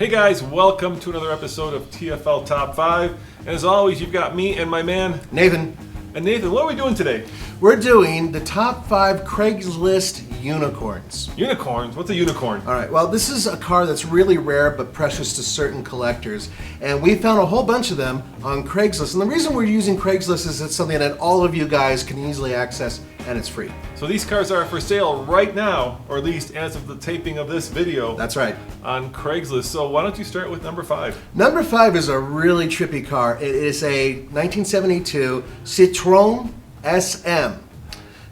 guys, welcome to another episode of TFL Top 5. And as always, you've got me and my man, Nathan. And Nathan, what are we doing today? We're doing the top 5 Craigslist unicorns. Unicorns? What's a unicorn? All right, well, this is a car that's really rare but precious to certain collectors. And we found a whole bunch of them on Craigslist. And the reason we're using Craigslist is it's something that all of you guys can easily access, and it's free. So these cars are for sale right now, or at least as of the taping of this video. That's right. On Craigslist. So why don't you start with number 5? Number 5 is a really trippy car. It is a 1972 Citroen Sm.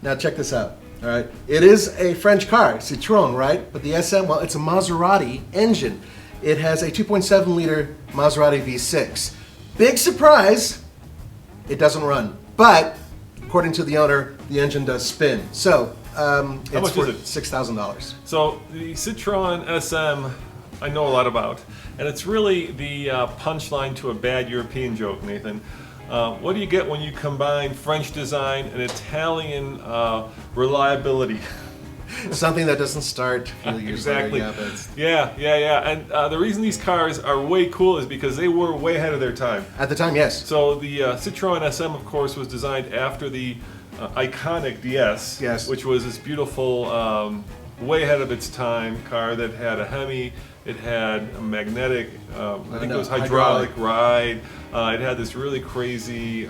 Now check this out. All right, it is a French car, Citroen, right? But the SM, well, it's a Maserati engine. It has a 2.7 liter Maserati V6. Big surprise, it doesn't run. But according to the owner, the engine does spin. So it's worth $6,000. So the Citroen SM, I know a lot about, and it's really the punchline to a bad European joke, Nathan. What do you get when you combine French design and Italian reliability? Something that doesn't start a few years exactly. later. Yeah. And the reason these cars are way cool is because they were way ahead of their time. At the time, yes. So the Citroen SM, of course, was designed after the iconic DS, yes, which was this beautiful, way ahead of its time car that had a Hemi. It had a magnetic, I think it was hydraulic ride. It had this really crazy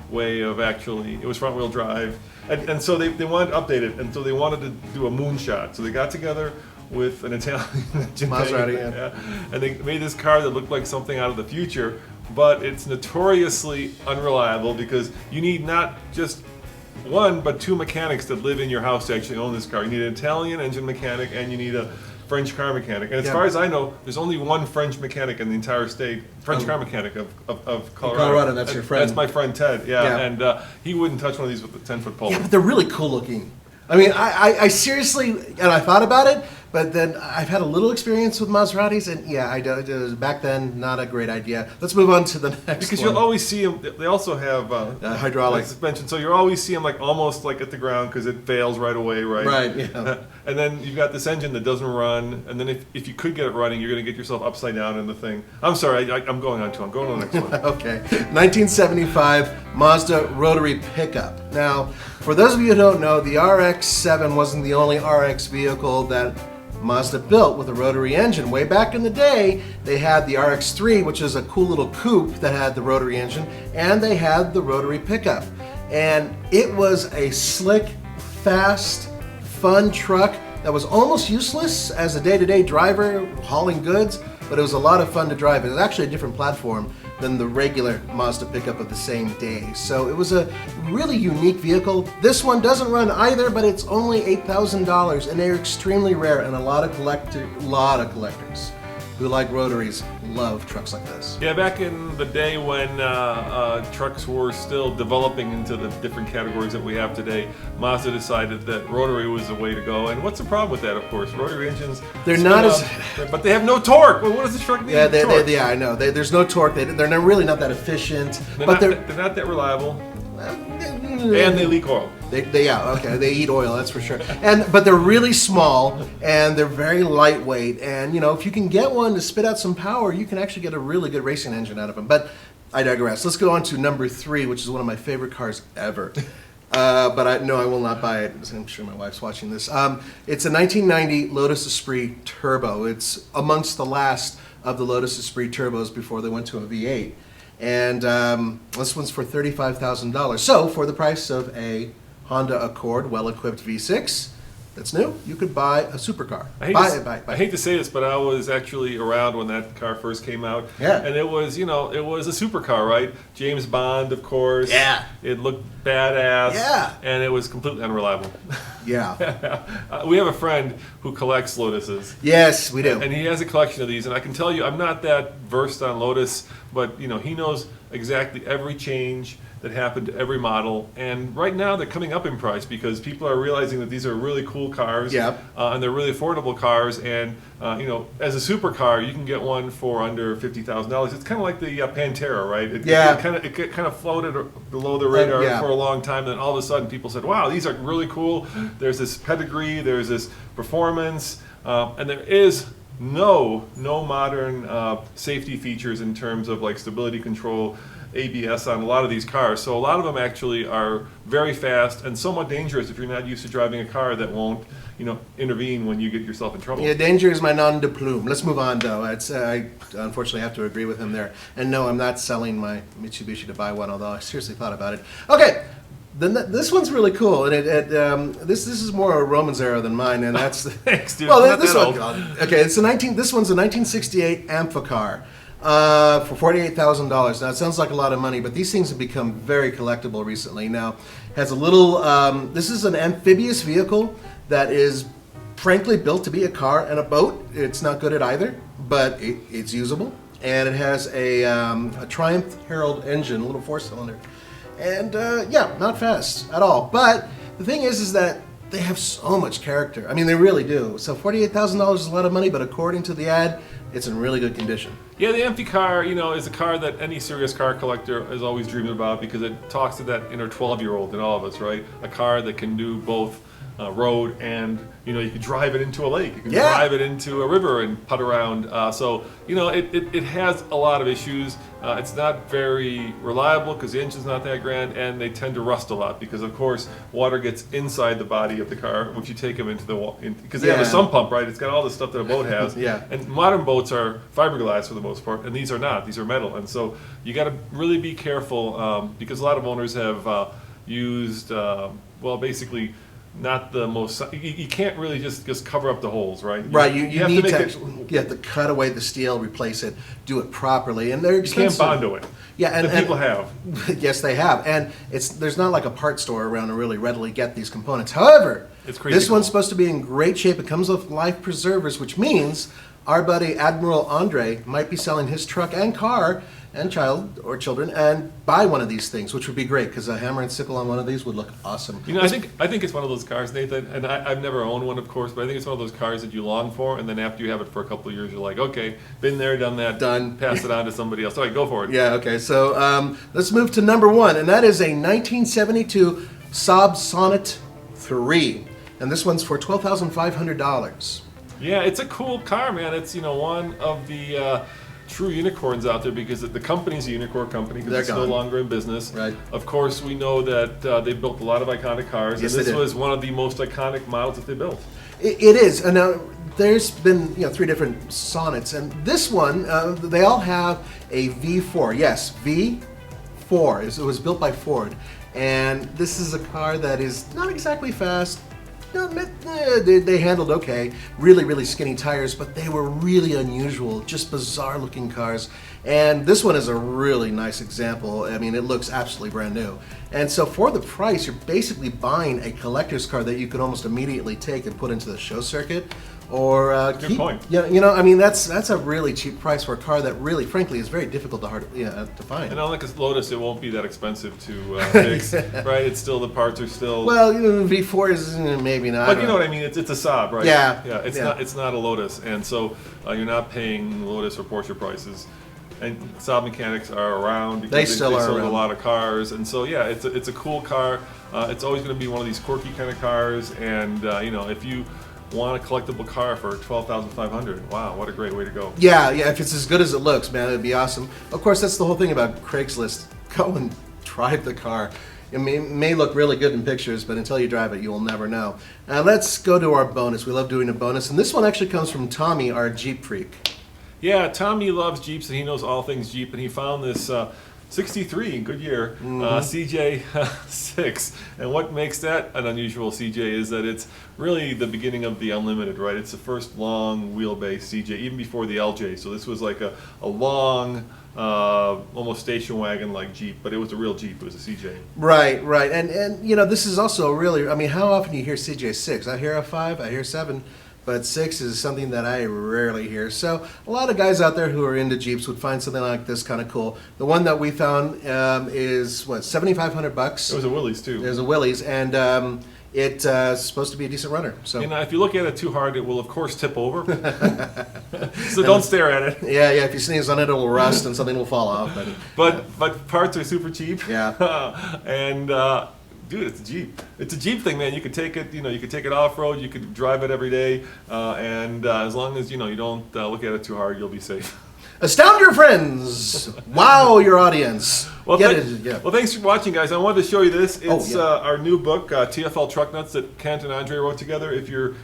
way of actually, it was front wheel drive. And so they wanted to update it, and so they wanted to do a moonshot. So they got together with an Italian Maserati, yeah. And they made this car that looked like something out of the future, but it's notoriously unreliable because you need not just one, but 2 mechanics that live in your house to actually own this car. You need an Italian engine mechanic and you need a French car mechanic. And as far as I know, there's only one French mechanic in the entire state, French car mechanic of Colorado. Colorado, that's your friend. That's my friend Ted, yeah. And he wouldn't touch one of these with a 10-foot pole. Yeah, but they're really cool looking. I mean, I seriously, and I thought about it, but then I've had a little experience with Maseratis, and yeah, back then, not a great idea. Let's move on to the next because one. You'll always see them, they also have hydraulic suspension, so you'll always see them like almost like at the ground because it fails right away, right? Right, yeah. And then you've got this engine that doesn't run, and then if you could get it running, you're going to get yourself upside down in the thing. I'm sorry, I'm going on to the next one. Okay, 1975 Mazda Rotary pickup. Now, for those of you who don't know, the RX-7 wasn't the only RX vehicle that Mazda built with a rotary engine. Way back in the day, they had the RX-3, which is a cool little coupe that had the rotary engine, and they had the rotary pickup. And it was a slick, fast, fun truck that was almost useless as a day-to-day driver hauling goods, but it was a lot of fun to drive. It was actually a different platform than the regular Mazda pickup of the same day. So it was a really unique vehicle. This one doesn't run either, but it's only $8,000, and they're extremely rare, and a lot of collectors who like rotaries love trucks like this. Yeah, back in the day when trucks were still developing into the different categories that we have today, Mazda decided that rotary was the way to go. And what's the problem with that, of course? Rotary engines, they're not as... but they have no torque. Well, what does the truck need? Yeah, I know. There's no torque. They're really not that efficient. They're not that reliable. And they leak oil. They eat oil, that's for sure. But they're really small and they're very lightweight. And if you can get one to spit out some power, you can actually get a really good racing engine out of them. But I digress. Let's go on to number 3, which is one of my favorite cars ever. But I will not buy it. I'm sure my wife's watching this. It's a 1990 Lotus Esprit Turbo. It's amongst the last of the Lotus Esprit Turbos before they went to a V8. And this one's for $35,000. So for the price of a Honda Accord well-equipped V6 that's new, you could buy a supercar. I hate to say this, but I was actually around when that car first came out. Yeah. And it was a supercar, right? James Bond, of course. Yeah. It looked badass. Yeah. And it was completely unreliable. Yeah. We have a friend who collects Lotuses. Yes, we do. And he has a collection of these, and I can tell you, I'm not that versed on Lotus, but he knows exactly every change that happened to every model. And right now they're coming up in price because people are realizing that these are really cool cars. Yeah. And they're really affordable cars. And as a supercar, you can get one for under $50,000. It's kind of like the Pantera, right? It kind of floated below the radar for a long time. Then all of a sudden, people said, "Wow, these are really cool." There's this pedigree. There's this performance, and there is no modern safety features in terms of like stability control, ABS on a lot of these cars. So a lot of them actually are very fast and somewhat dangerous if you're not used to driving a car that won't, intervene when you get yourself in trouble. Yeah, danger is my nom de plume. Let's move on, though. I unfortunately have to agree with him there. And no, I'm not selling my Mitsubishi to buy one, although I seriously thought about it. Okay, then this one's really cool, and this is more a Roman's era than mine, and that's Thanks, dude. well, Not this that one. old. Okay, this one's a 1968 Amphicar. For $48,000. Now it sounds like a lot of money, but these things have become very collectible recently. Now, has a little. This is an amphibious vehicle that is, frankly, built to be a car and a boat. It's not good at either, but it's usable, and it has a Triumph Herald engine, a little four-cylinder, and not fast at all. But the thing is that they have so much character. I mean, they really do. So $48,000 is a lot of money, but according to the ad, it's in really good condition. Yeah, the empty car, is a car that any serious car collector is always dreaming about because it talks to that inner 12-year-old in all of us, right? A car that can do both road and, you can drive it into a lake. You can drive it into a river and putt around. It has a lot of issues. It's not very reliable because the engine's not that grand, and they tend to rust a lot because, of course, water gets inside the body of the car if you take them into because they have a sump pump, right? It's got all the stuff that a boat has. Yeah. And modern boats are fiberglass for the most part, and these are not. These are metal. And so you got to really be careful because a lot of owners have used, basically, not the most. You can't really just cover up the holes, right? Right. You have to cut away the steel, replace it, do it properly, and they're expensive. You can't Bondo it. Yeah, and people have. Yes, they have, and there's not like a part store around to really readily get these components. However, it's crazy this one's supposed to be in great shape. It comes with life preservers, which means our buddy Admiral Andre might be selling his truck and car and child or children and buy one of these things, which would be great because a hammer and sickle on one of these would look awesome. I think it's one of those cars, Nathan, and I've never owned one, of course, but I think it's one of those cars that you long for, and then after you have it for a couple of years, you're like, okay, been there, done that, done, pass it on to somebody else. All right, go for it. Yeah, okay. So let's move to number one, and that is a 1972 Saab Sonnet 3, and this one's for $12,500. Yeah, it's a cool car, man. It's one of the true unicorns out there because the company's a unicorn company because it's no longer in business. Right. Of course, we know that they built a lot of iconic cars, yes, and this was one of the most iconic models that they built. It is, and now there's been three different Sonnets, and this one they all have a V4. Yes, V4. It was built by Ford, and this is a car that is not exactly fast. No, they handled okay. Really, really skinny tires, but they were really unusual, just bizarre-looking cars. And this one is a really nice example. I mean, it looks absolutely brand new. And so for the price, you're basically buying a collector's car that you could almost immediately take and put into the show circuit. Or good point. I mean, that's a really cheap price for a car that really, frankly, is very difficult to find. And unlike a Lotus, it won't be that expensive to fix, right? It's still, the parts are still. Well, V4 is maybe not. But you know what I mean? It's a Saab, right? Yeah. Yeah. It's not a Lotus, and so you're not paying Lotus or Porsche prices. And Saab mechanics are around because they sold a lot of cars, and so yeah, it's a cool car. It's always going to be one of these quirky kind of cars, and if you want a collectible car for $12,500. Wow, what a great way to go. Yeah, if it's as good as it looks, man, it'd be awesome. Of course, that's the whole thing about Craigslist. Go and drive the car. It may look really good in pictures, but until you drive it, you'll never know. Let's go to our bonus. We love doing a bonus, and this one actually comes from Tommy, our Jeep freak. Yeah, Tommy loves Jeeps, and he knows all things Jeep, and he found this 63, good year, CJ6. And what makes that an unusual CJ is that it's really the beginning of the Unlimited, right? It's the first long wheelbase CJ, even before the LJ. So this was like a long, almost station wagon like Jeep, but it was a real Jeep. It was a CJ. Right. And this is also really, I mean, how often do you hear CJ6? I hear a 5, I hear 7. But 6 is something that I rarely hear. So a lot of guys out there who are into Jeeps would find something like this kind of cool. The one that we found is, $7,500? It was a Willys, too. There's a Willys, and it's supposed to be a decent runner. So if you look at it too hard, it will, of course, tip over. So don't stare at it. Yeah, if you sneeze on it, it will rust and something will fall off. But parts are super cheap. Yeah. And Dude, it's a Jeep. It's a Jeep thing, man. You could take it, you could take it off-road. You could drive it every day. And as long as, you don't look at it too hard, you'll be safe. Astound your friends. Wow, your audience. Well, thanks for watching, guys. I wanted to show you this. It's our new book, TFL Truck Nuts, that Kent and Andre wrote together. If you're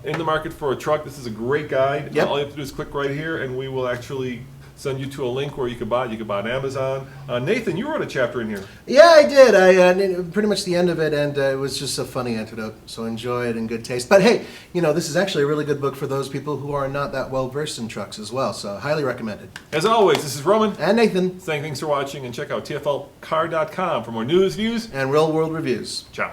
in the market for a truck, this is a great guide. Yep. All you have to do is click right here, and we will actually send you to a link where you can buy it. You can buy it on Amazon. Nathan, you wrote a chapter in here. Yeah, I did. I pretty much the end of it, and it was just a funny antidote. So enjoy it in good taste. But hey, this is actually a really good book for those people who are not that well versed in trucks as well. So highly recommended. As always, this is Roman and Nathan saying thanks for watching, and check out tflcar.com for more news, views, and real world reviews. Ciao.